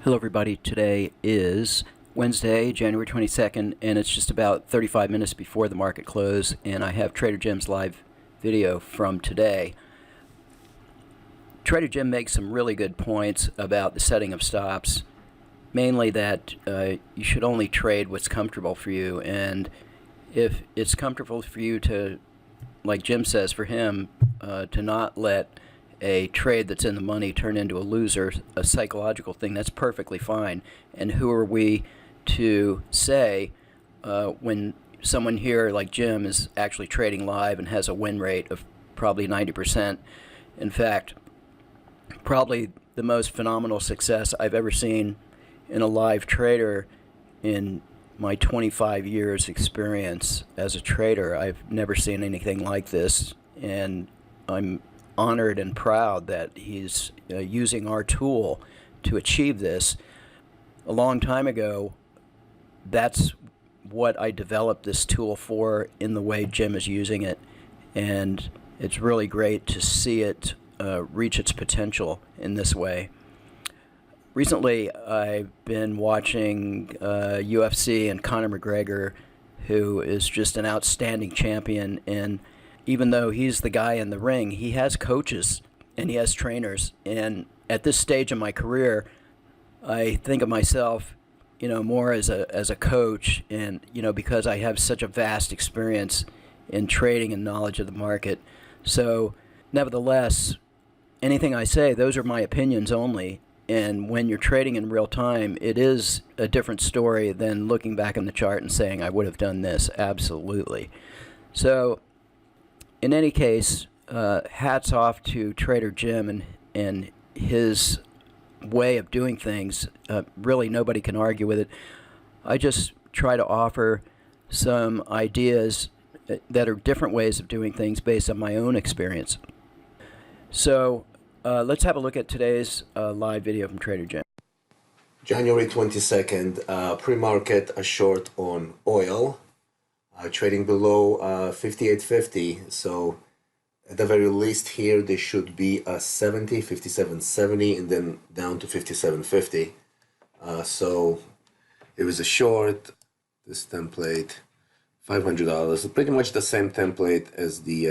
Hello everybody, today is Wednesday, January 22nd, and it's just about 35 minutes before the market close, and I have Trader Jim's live video from today. Trader Jim makes some really good points about the setting of stops, mainly that you should only trade what's comfortable for you, and if it's comfortable for you to, like Jim says, for him, to not let a trade that's in the money turn into a loser, a psychological thing, that's perfectly fine. And who are we to say when someone here like Jim is actually trading live and has a win rate of probably 90%? In fact, probably the most phenomenal success I've ever seen in a live trader in my 25 years experience as a trader. I've never seen anything like this, and I'm honored and proud that he's using our tool to achieve this. A long time ago, that's what I developed this tool for in the way Jim is using it, and it's really great to see it reach its potential in this way. Recently, I've been watching UFC and Conor McGregor, who is just an outstanding champion, and even though he's the guy in the ring, he has coaches and he has trainers. And at this stage in my career, I think of myself, more as a coach, and because I have such a vast experience in trading and knowledge of the market. So, nevertheless, anything I say, those are my opinions only. And when you're trading in real time, it is a different story than looking back on the chart and saying, I would have done this. Absolutely. So, in any case, hats off to Trader Jim and his way of doing things. Really, nobody can argue with it. I just try to offer some ideas that are different ways of doing things based on my own experience. So let's have a look at today's live video from Trader Jim. January 22nd, pre-market a short on oil. Trading below 58.50, so at the very least here there should be a 70, 57.70, and then down to 57.50. So it was a short. This template, $500, pretty much the same template as the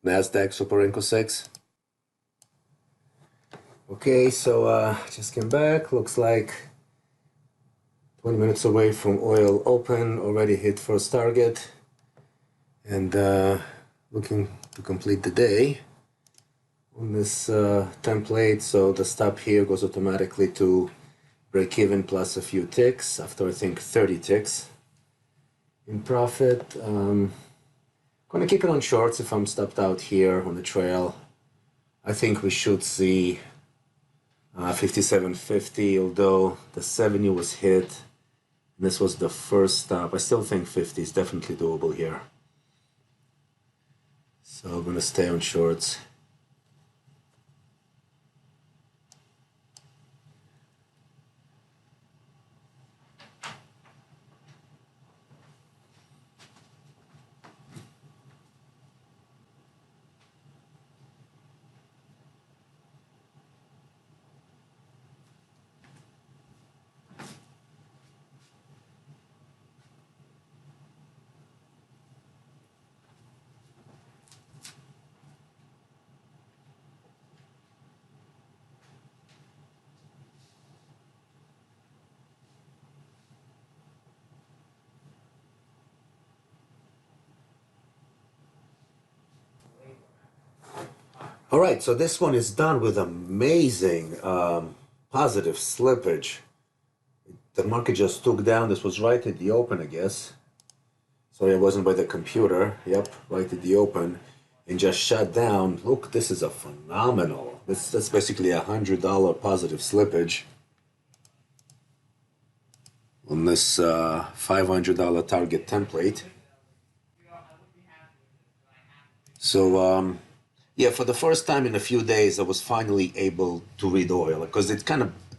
NASDAQ Super Renko 6. Okay, so just came back. Looks like 20 minutes away from oil open, already hit first target, and looking to complete the day on this template. So the stop here goes automatically to break even plus a few ticks after I think 30 ticks in profit. Gonna keep it on shorts if I'm stopped out here on the trail. I think we should see 57.50, although the 70 was hit. This was the first stop. I still think 50 is definitely doable here. So I'm going to stay on shorts. All right, so this one is done with amazing positive slippage. The market just took down. This was right at the open, I guess. Sorry, I wasn't by the computer. Yep, right at the open, and just shut down. Look, this is a phenomenal. That's basically $100 positive slippage on this $500 target template. So yeah, for the first time in a few days, I was finally able to read oil, because it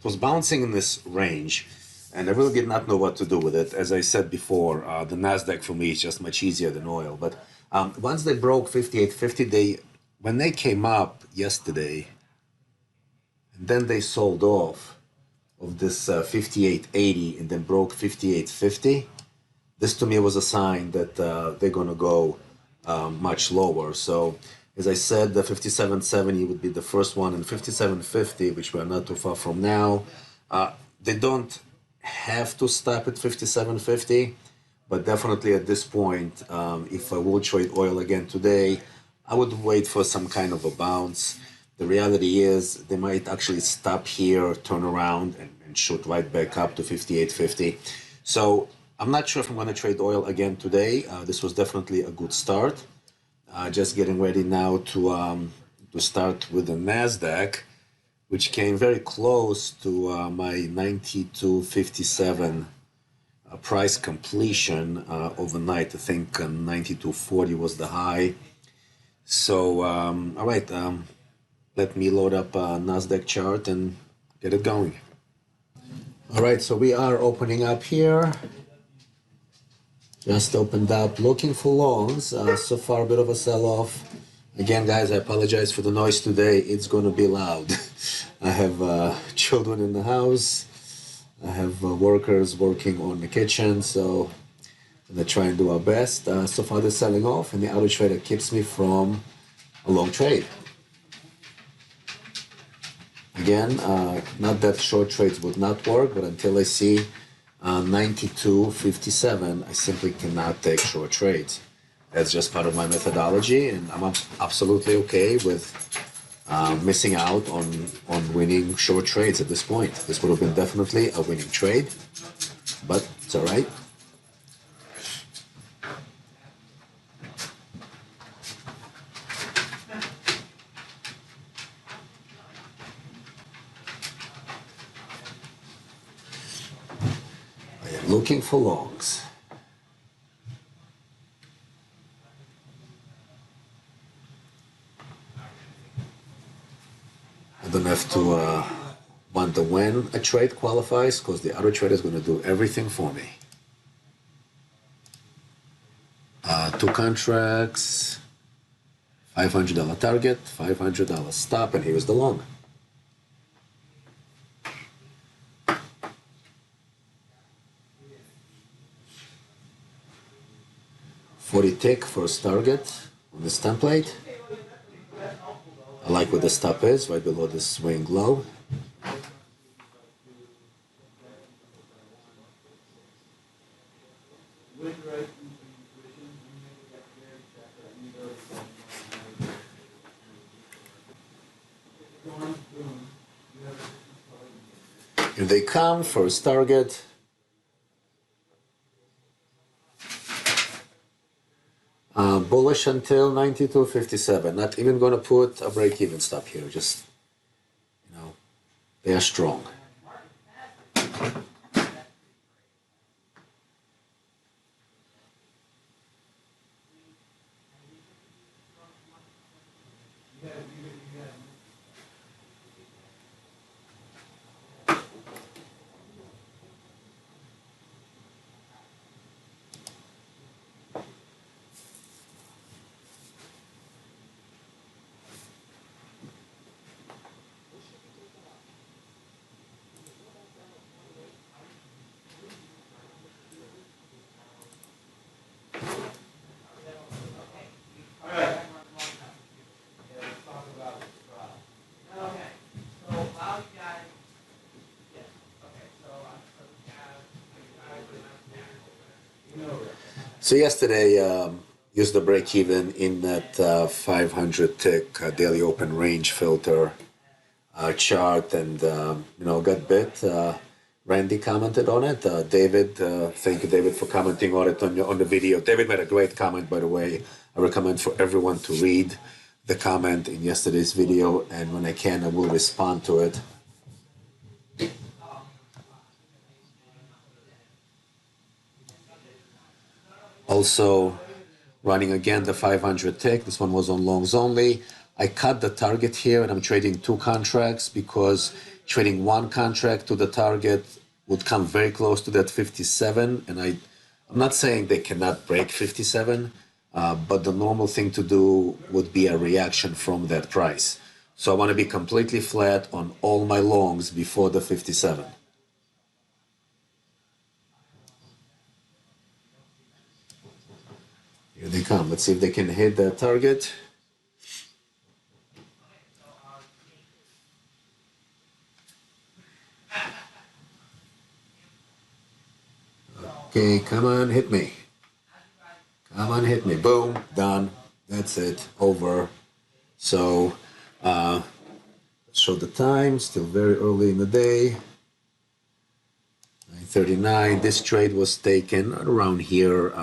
was bouncing in this range, and I really did not know what to do with it. As I said before, the NASDAQ for me is just much easier than oil. But once they broke 58.50, when they came up yesterday, and then they sold off, of this 58.80 and then broke 58.50, this to me was a sign that they're going to go much lower. So as I said, the 57.70 would be the first one, and 57.50, which we're not too far from now, they don't have to stop at 57.50, but definitely at this point, if I will trade oil again today, I would wait for some kind of a bounce. The reality is they might actually stop here, turn around, and shoot right back up to 58.50. So I'm not sure if I'm going to trade oil again today. This was definitely a good start. Just getting ready now to start with the Nasdaq, which came very close to my 92.57 price completion overnight. I think 92.40 was the high. So all right, let me load up a Nasdaq chart and get it going. All right, so we are opening up here. Just opened up looking for longs. So far a bit of a sell-off. Again, guys, I apologize for the noise today. It's going to be loud. I have children in the house. I have workers working on the kitchen, so I'm going to try and do our best. So far they're selling off, and the auto trader keeps me from a long trade. Again, not that short trades would not work, but until I see 92.57, I simply cannot take short trades. That's just part of my methodology, and I'm absolutely okay with missing out on winning short trades at this point. This would have been definitely a winning trade, but it's all right. I am looking for longs. I don't have to wonder when a trade qualifies, because the other trader is going to do everything for me. Two contracts, $500 target, $500 stop, and here's the long. $40 tick first target on this template. I like where the stop is, right below the swing low. Here they come, first target. Bullish until 92.57. Not even going to put a break-even stop here. Just, they are strong. So yesterday, used the break-even in that 500 tick daily open range filter chart, and got bit. Randy commented on it. David, thank you, David, for commenting on it on the video. David made a great comment, by the way. I recommend for everyone to read the comment in yesterday's video, and when I can, I will respond to it. Also, running again the 500 tick. This one was on longs only. I cut the target here, and I'm trading two contracts, because trading one contract to the target would come very close to that 57. And I'm not saying they cannot break 57, but the normal thing to do would be a reaction from that price. So I want to be completely flat on all my longs before the 57. come. Let's see if they can hit the target. Okay, come on, hit me. Come on, hit me. Boom, done. That's it, over. So, let's show the time. Still very early in the day. 9:39. This trade was taken around here,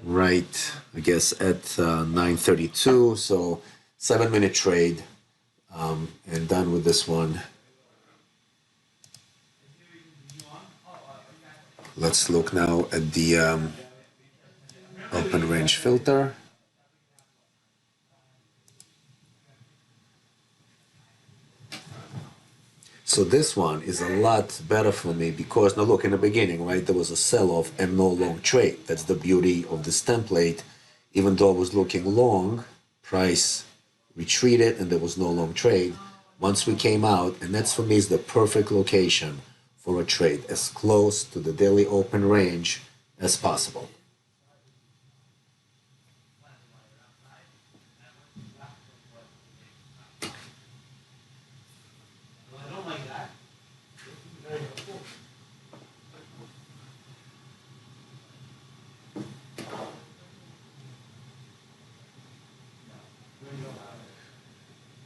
right, I guess, at 9:32. So, 7-minute trade, and done with this one. Let's look now at the open range filter. So this one is a lot better for me because, now look, in the beginning, right, there was a sell-off and no long trade. That's the beauty of this template. Even though I was looking long, price retreated and there was no long trade. Once we came out, and that's for me is the perfect location for a trade, as close to the daily open range as possible.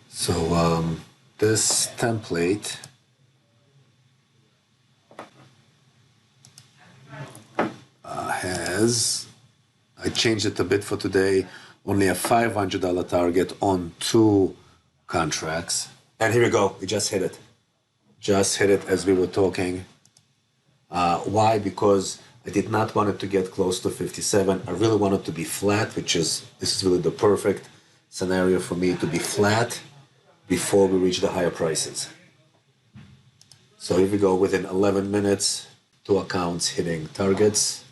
So this template has, I changed it a bit for today, only a $500 target on 2 contracts. And here we go, we just hit it. Just hit it as we were talking. Why? Because I did not want it to get close to 57. I really want it to be flat, which is, this is really the perfect scenario for me to be flat before we reach the higher prices. So here we go, within 11 minutes, 2 accounts hitting targets.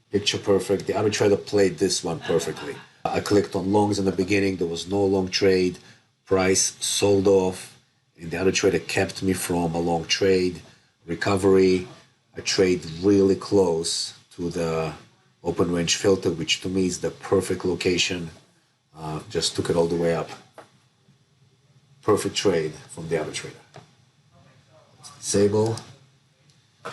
Picture perfect. The arbitrator played this one perfectly. I clicked on longs in the beginning, there was no long trade, price sold off, and the arbitrator kept me from a long trade. Recovery, I trade really close to the open range filter, which to me is the perfect location. Just took it all the way up. Perfect trade from the arbitrator. Disable. I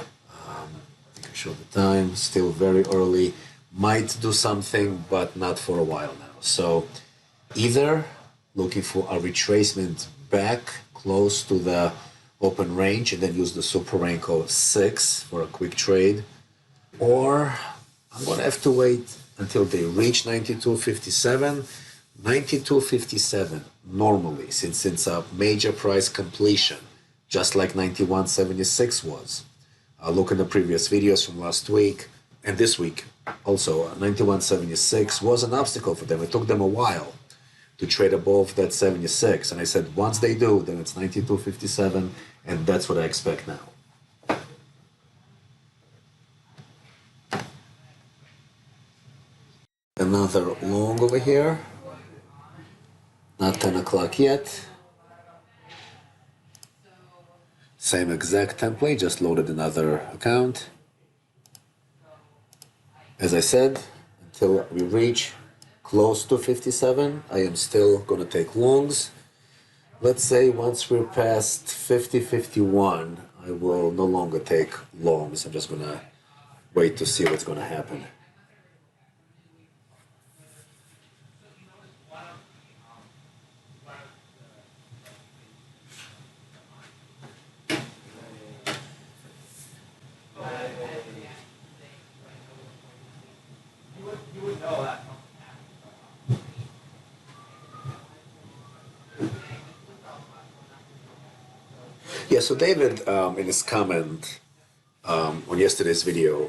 think I showed the time. Still very early. Might do something, but not for a while now. So either looking for a retracement back close to the open range and then use the Super Renko 6 for a quick trade, or I'm going to have to wait until they reach 92.57. 92.57 normally, since it's a major price completion, just like 91.76 was. Look in the previous videos from last week and this week. Also, 91.76 was an obstacle for them. It took them a while to trade above that 76. And I said, once they do, then it's 92.57, and that's what I expect now. Another long over here. Not 10 o'clock yet. Same exact template, just loaded another account. As I said, until we reach close to 57, I am still going to take longs. Let's say once we're past 50, 51, I will no longer take longs. I'm just going to wait to see what's going to happen. Yeah, so David, in his comment on yesterday's video,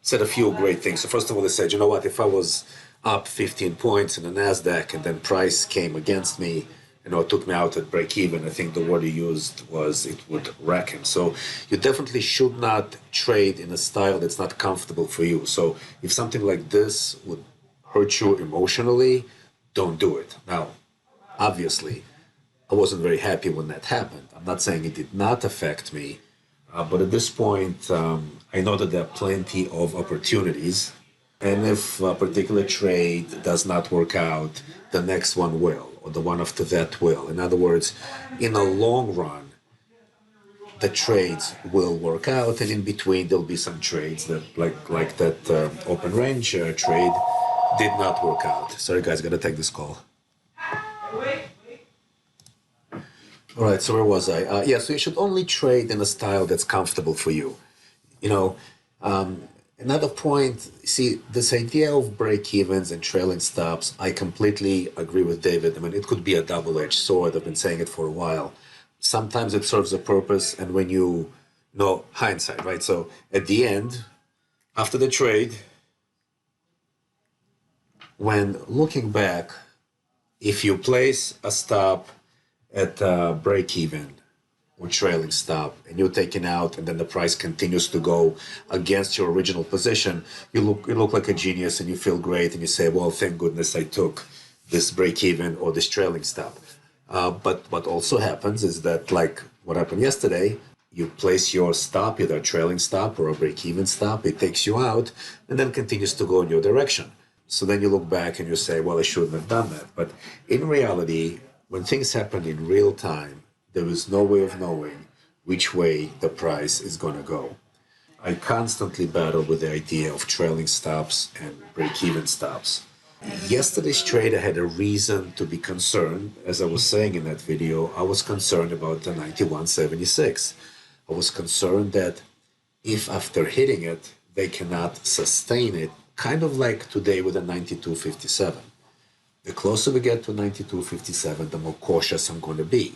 said a few great things. So first of all, he said, you know what, if I was up 15 points in the NASDAQ and then price came against me, you know, it took me out at break even, I think the word he used was it would wreck him. So you definitely should not trade in a style that's not comfortable for you. So if something like this would hurt you emotionally, don't do it. Now, obviously, I wasn't very happy when that happened. I'm not saying it did not affect me, but at this point, I know that there are plenty of opportunities And if a particular trade does not work out, the next one will, or the one after that will. In other words, in the long run, the trades will work out, and in between there'll be some trades that, like that open range trade, did not work out. Sorry, guys, gotta take this call. All right, so where was I? Yeah, so you should only trade in a style that's comfortable for you. You know, another point, see, this idea of break-evens and trailing stops, I completely agree with David. I mean, it could be a double-edged sword. I've been saying it for a while. Sometimes it serves a purpose, and when you know hindsight, right? So at the end, after the trade, when looking back, if you place a stop at break-even or trailing stop and you're taken out and then the price continues to go against your original position, you look like a genius and you feel great and you say, well, thank goodness I took this break-even or this trailing stop. But what also happens is that, like what happened yesterday, you place your stop, either a trailing stop or a break-even stop, it takes you out and then continues to go in your direction. So then you look back and you say, well, I shouldn't have done that. But in reality, when things happen in real time, there is no way of knowing which way the price is going to go. I constantly battle with the idea of trailing stops and break-even stops. Yesterday's trade, I had a reason to be concerned. As I was saying in that video, I was concerned about the 91.76. I was concerned that if after hitting it, they cannot sustain it, kind of like today with a 92.57. The closer we get to 92.57, the more cautious I'm going to be.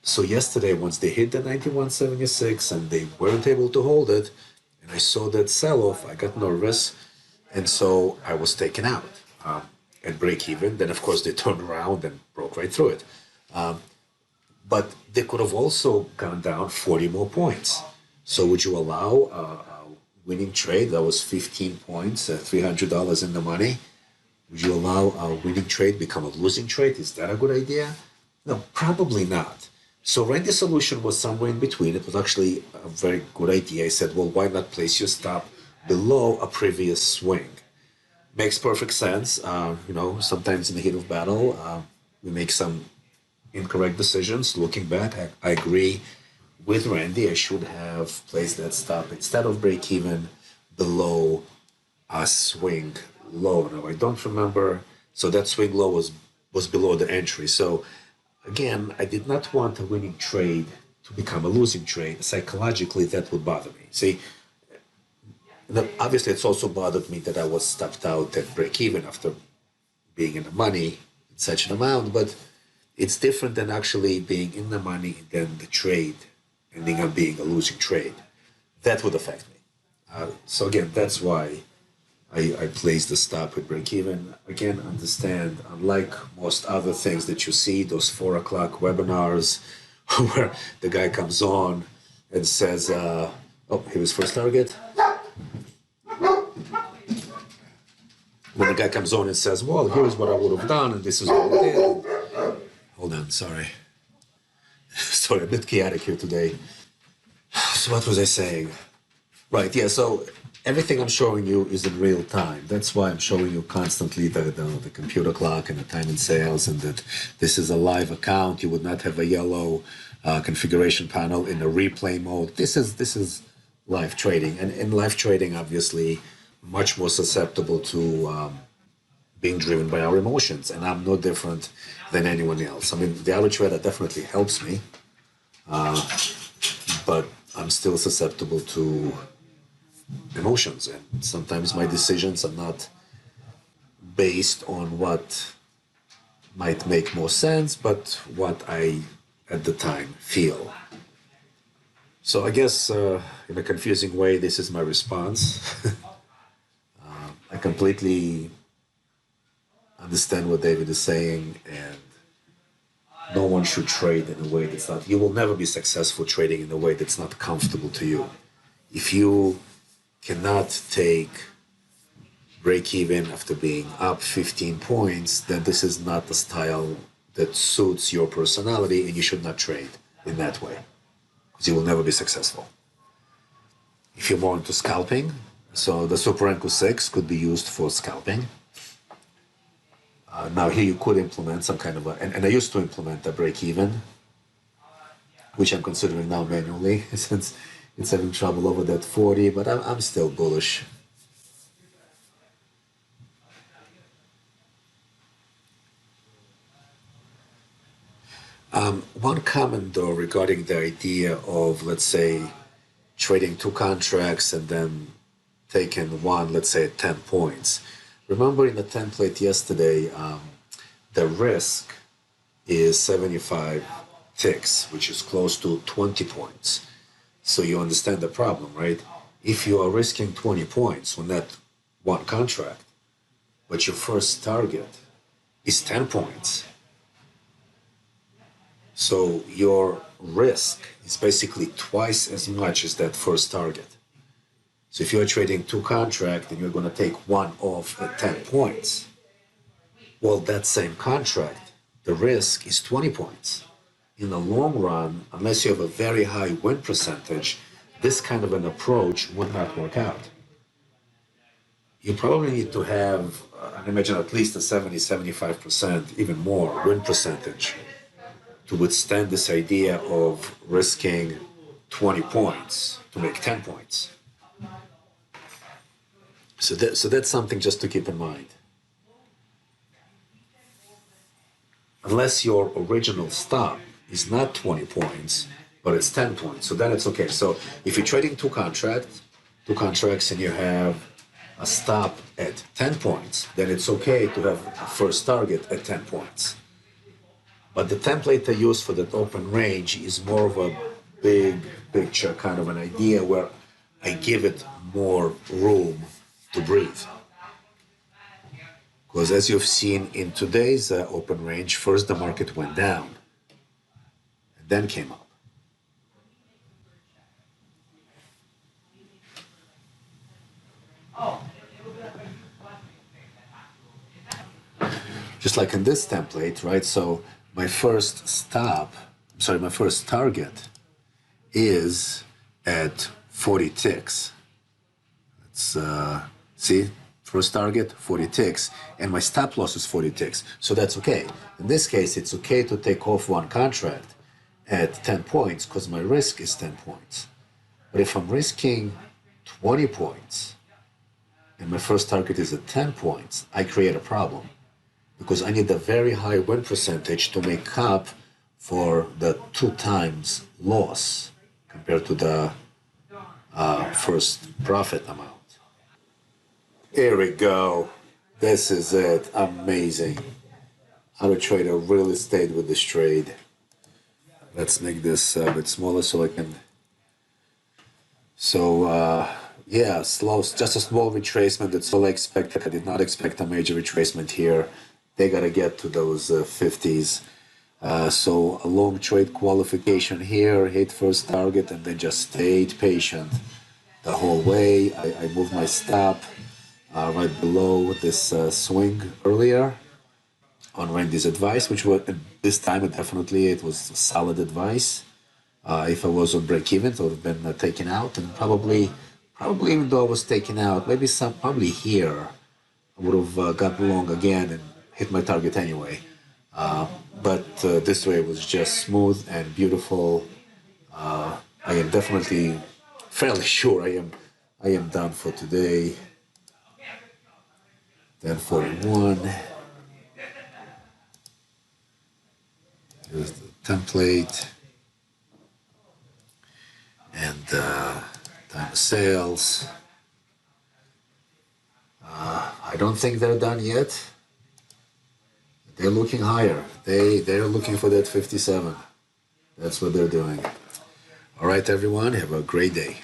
So yesterday, once they hit the 91.76 and they weren't able to hold it, and I saw that sell-off, I got nervous, and so I was taken out at break-even. Then, of course, they turned around and broke right through it. But they could have also gone down 40 more points. So would you allow a winning trade that was 15 points, $300 in the money? Would you allow a winning trade become a losing trade? Is that a good idea? No, probably not. So Randy's solution was somewhere in between. It was actually a very good idea. I said, well, why not place your stop below a previous swing? Makes perfect sense. Sometimes in the heat of battle, we make some incorrect decisions. Looking back, I agree with Randy. I should have placed that stop instead of break even below a swing low. Now I don't remember. So that swing low was below the entry. So again, I did not want a winning trade to become a losing trade. Psychologically, that would bother me. See, obviously, it's also bothered me that I was stopped out at break even after being in the money in such an amount. But it's different than actually being in the money and then the trade ending up being a losing trade. That would affect me. So again, that's why I placed the stop at break even. Again, understand, unlike most other things that you see, those 4 o'clock webinars where the guy comes on and says, oh, here was first target. When the guy comes on and says, well, here's what I would have done, and this is what I did. Hold on, sorry. Sorry, a bit chaotic here today. So what was I saying? Right, yeah, so everything I'm showing you is in real time. That's why I'm showing you constantly the computer clock and the time in sales, and that this is a live account. You would not have a yellow configuration panel in the replay mode. This is live trading, and in live trading, obviously, much more susceptible to being driven by our emotions, and I'm no different than anyone else. I mean, the average trader definitely helps me, but I'm still susceptible to emotions, and sometimes my decisions are not based on what might make more sense, but what I at the time feel. So I guess in a confusing way, this is my response. I completely understand what David is saying, and no one should trade in a way that's not, you will never be successful trading in a way that's not comfortable to you. If you cannot take break even after being up 15 points, then this is not a style that suits your personality, and you should not trade in that way, because you will never be successful. If you're more into scalping, So the Super Enco 6 could be used for scalping. Now here you could implement some kind of and I used to implement a break-even, which I'm considering now manually since it's having trouble over that 40, but I'm still bullish. One comment though regarding the idea of, let's say, trading two contracts and then taking one, let's say, at 10 points. Remember in the template yesterday, the risk is 75 ticks, which is close to 20 points. So you understand the problem, right? If you are risking 20 points on that one contract, but your first target is 10 points, so your risk is basically twice as much as that first target. So if you're trading two contracts and you're going to take one off at 10 points, well, that same contract, the risk is 20 points. In the long run, unless you have a very high win percentage, this kind of an approach would not work out. You probably need to have, I imagine, at least a 70-75%, even more, win percentage to withstand this idea of risking 20 points to make 10 points. So that's something just to keep in mind. Unless your original stop is not 20 points, but it's 10 points, so then it's okay. So if you're trading two contracts and you have a stop at 10 points, then it's okay to have a first target at 10 points. But the template I use for that open range is more of a big picture kind of an idea where I give it more room to breathe. Because as you've seen in today's open range, first the market went down and then came up. Just like in this template, right? So my first target is at 40 ticks. Let's see, first target, 40 ticks, and my stop loss is 40 ticks. So that's okay. In this case, it's okay to take off one contract at 10 points because my risk is 10 points. But if I'm risking 20 points and my first target is at 10 points, I create a problem because I need a very high win percentage to make up for the 2 times loss compared to the first profit amount. Here we go. This is it. Amazing. How to trade a real estate with this trade. Let's make this a bit smaller so I can. So, yeah, slow, just a small retracement. That's all I expected. I did not expect a major retracement here. They gotta get to those 50s. So a long trade qualification here, hit first target, and then just stayed patient the whole way. I moved my stop right below this swing earlier on Randy's advice, which was this time it was solid advice. If I was on break even, it would have been taken out, and probably even though I was taken out, probably here I would have gotten long again and hit my target anyway. But this way was just smooth and beautiful. I am definitely fairly sure I am done for today. 1041. Here's the template and time of sales. I don't think they're done yet. They're looking higher. They're looking for that 57. That's what they're doing. All right, everyone. Have a great day.